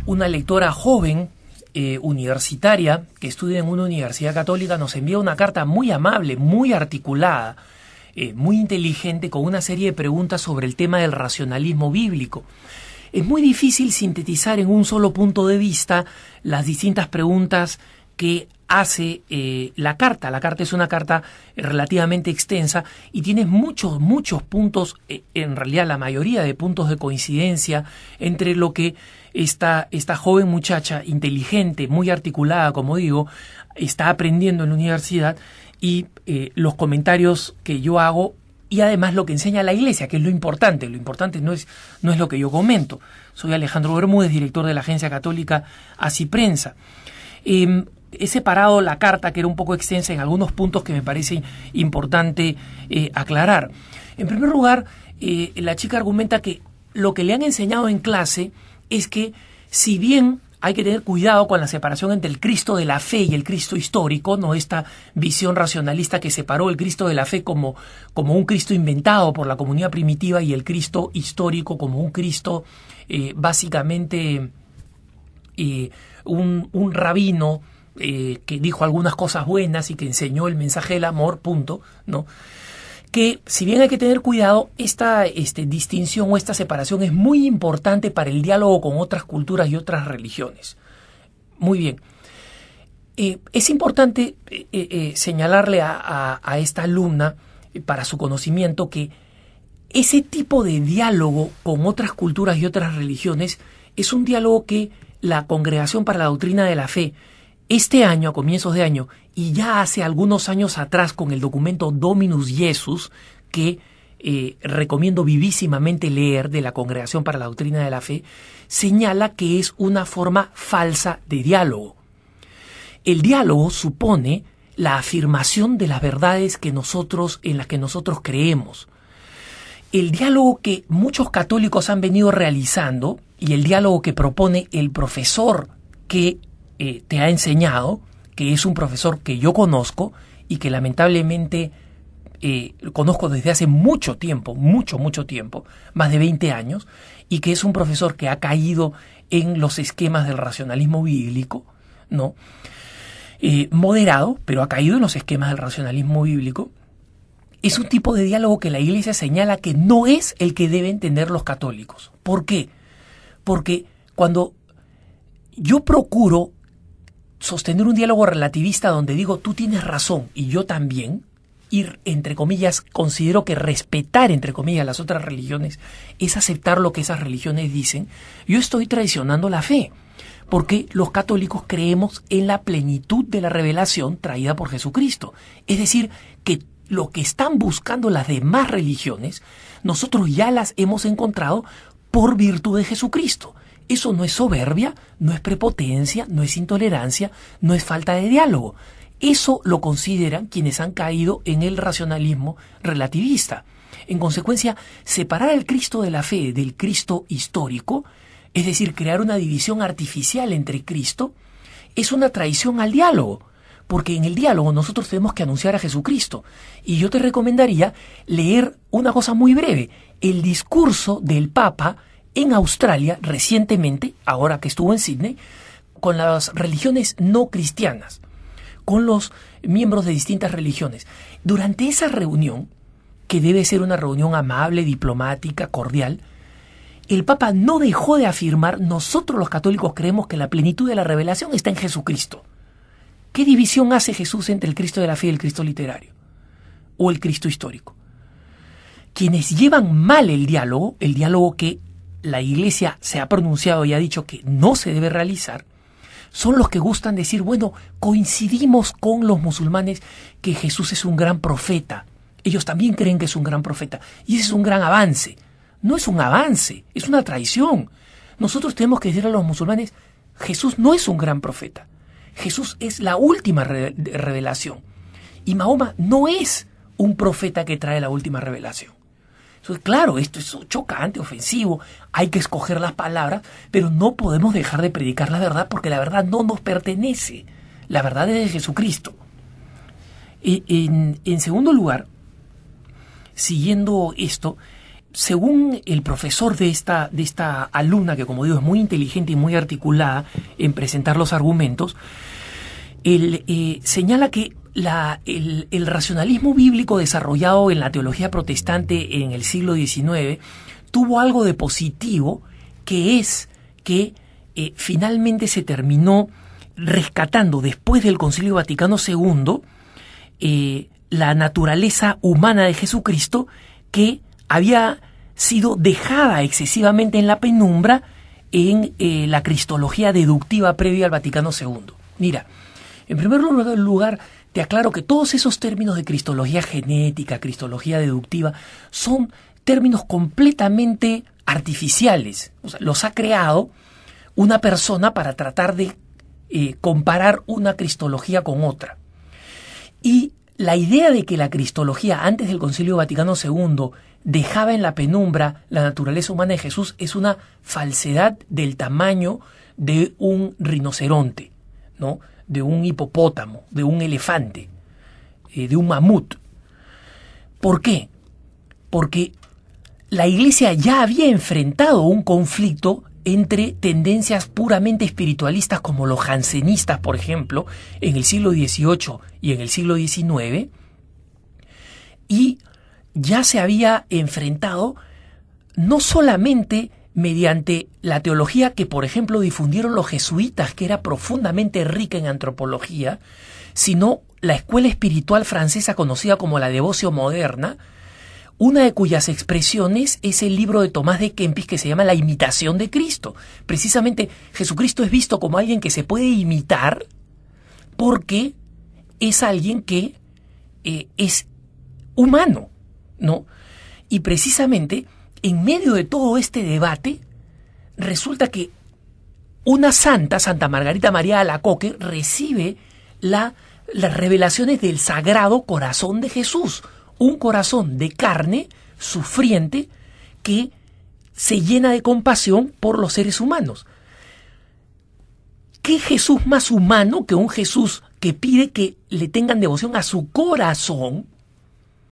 una lectora joven, universitaria, que estudia en una universidad católica, nos envía una carta muy amable, muy articulada, muy inteligente, con una serie de preguntas sobre el tema del racionalismo bíblico. Es muy difícil sintetizar en un solo punto de vista las distintas preguntas que hace la carta. La carta es una carta relativamente extensa y tiene muchos puntos, en realidad la mayoría de puntos de coincidencia entre lo que esta joven muchacha inteligente, muy articulada, como digo, está aprendiendo en la universidad y los comentarios que yo hago y además lo que enseña la Iglesia, que es lo importante. Lo importante no es lo que yo comento. Soy Alejandro Bermúdez, director de la agencia católica Así Prensa. He separado la carta, que era un poco extensa, en algunos puntos que me parece importante aclarar. En primer lugar, la chica argumenta que lo que le han enseñado en clase es que, si bien hay que tener cuidado con la separación entre el Cristo de la fe y el Cristo histórico, no esta visión racionalista que separó el Cristo de la fe como un Cristo inventado por la comunidad primitiva y el Cristo histórico como un Cristo básicamente un rabino que dijo algunas cosas buenas y que enseñó el mensaje del amor, punto, ¿no? Que si bien hay que tener cuidado, esta distinción o esta separación es muy importante para el diálogo con otras culturas y otras religiones. Muy bien. Es importante señalarle a esta alumna, para su conocimiento, que ese tipo de diálogo con otras culturas y otras religiones es un diálogo que la Congregación para la Doctrina de la Fe, este año, a comienzos de año, y ya hace algunos años atrás con el documento Dominus Jesus, que recomiendo vivísimamente leer, de la Congregación para la Doctrina de la Fe, señala que es una forma falsa de diálogo. El diálogo supone la afirmación de las verdades en las que nosotros creemos. El diálogo que muchos católicos han venido realizando y el diálogo que propone el profesor que te ha enseñado, que es un profesor que yo conozco y que lamentablemente conozco desde hace mucho tiempo, mucho tiempo, más de 20 años, y que es un profesor que ha caído en los esquemas del racionalismo bíblico, ¿no? Moderado, pero ha caído en los esquemas del racionalismo bíblico. Es un tipo de diálogo que la Iglesia señala que no es el que deben tener los católicos. ¿Por qué? Porque cuando yo procuro sostener un diálogo relativista donde digo tú tienes razón y yo también, y entre comillas considero que respetar entre comillas las otras religiones es aceptar lo que esas religiones dicen, yo estoy traicionando la fe, porque los católicos creemos en la plenitud de la revelación traída por Jesucristo. Es decir, que lo que están buscando las demás religiones, nosotros ya las hemos encontrado por virtud de Jesucristo. Eso no es soberbia, no es prepotencia, no es intolerancia, no es falta de diálogo. Eso lo consideran quienes han caído en el racionalismo relativista. En consecuencia, separar al Cristo de la fe del Cristo histórico, es decir, crear una división artificial entre Cristo, es una traición al diálogo, porque en el diálogo nosotros tenemos que anunciar a Jesucristo. Y yo te recomendaría leer una cosa muy breve, el discurso del Papa en Australia recientemente, ahora que estuvo en Sydney, con las religiones no cristianas, con los miembros de distintas religiones. Durante esa reunión, que debe ser una reunión amable, diplomática, cordial, el Papa no dejó de afirmar: nosotros los católicos creemos que la plenitud de la revelación está en Jesucristo. ¿Qué división hace Jesús entre el Cristo de la fe y el Cristo literario? O el Cristo histórico. Quienes llevan mal el diálogo que la Iglesia se ha pronunciado y ha dicho que no se debe realizar, son los que gustan decir, bueno, coincidimos con los musulmanes que Jesús es un gran profeta. Ellos también creen que es un gran profeta. Y ese es un gran avance. No es un avance, es una traición. Nosotros tenemos que decir a los musulmanes, Jesús no es un gran profeta. Jesús es la última revelación. Y Mahoma no es un profeta que trae la última revelación. Entonces, claro, esto es chocante, ofensivo, hay que escoger las palabras, pero no podemos dejar de predicar la verdad porque la verdad no nos pertenece. La verdad es de Jesucristo. En segundo lugar, siguiendo esto, según el profesor de esta alumna, que como digo es muy inteligente y muy articulada en presentar los argumentos, él señala que el racionalismo bíblico desarrollado en la teología protestante en el siglo XIX tuvo algo de positivo, que es que finalmente se terminó rescatando después del Concilio Vaticano II la naturaleza humana de Jesucristo, que había sido dejada excesivamente en la penumbra en la cristología deductiva previa al Vaticano II. Mira, en primer lugar, te aclaro que todos esos términos de cristología genética, cristología deductiva, son términos completamente artificiales. O sea, los ha creado una persona para tratar de comparar una cristología con otra. Y la idea de que la cristología antes del Concilio Vaticano II dejaba en la penumbra la naturaleza humana de Jesús es una falsedad del tamaño de un rinoceronte, ¿no? De un hipopótamo, de un elefante, de un mamut. ¿Por qué? Porque la Iglesia ya había enfrentado un conflicto entre tendencias puramente espiritualistas como los jansenistas, por ejemplo, en el siglo XVIII y en el siglo XIX, y ya se había enfrentado no solamente mediante la teología que, por ejemplo, difundieron los jesuitas, que era profundamente rica en antropología, sino la escuela espiritual francesa conocida como la Devoción Moderna, una de cuyas expresiones es el libro de Tomás de Kempis que se llama La imitación de Cristo. Precisamente Jesucristo es visto como alguien que se puede imitar porque es alguien que es humano, ¿no? Y precisamente en medio de todo este debate resulta que una santa, Santa Margarita María de Alacoque, recibe las revelaciones del Sagrado Corazón de Jesús, un corazón de carne sufriente que se llena de compasión por los seres humanos. ¿Qué Jesús más humano que un Jesús que pide que le tengan devoción a su corazón,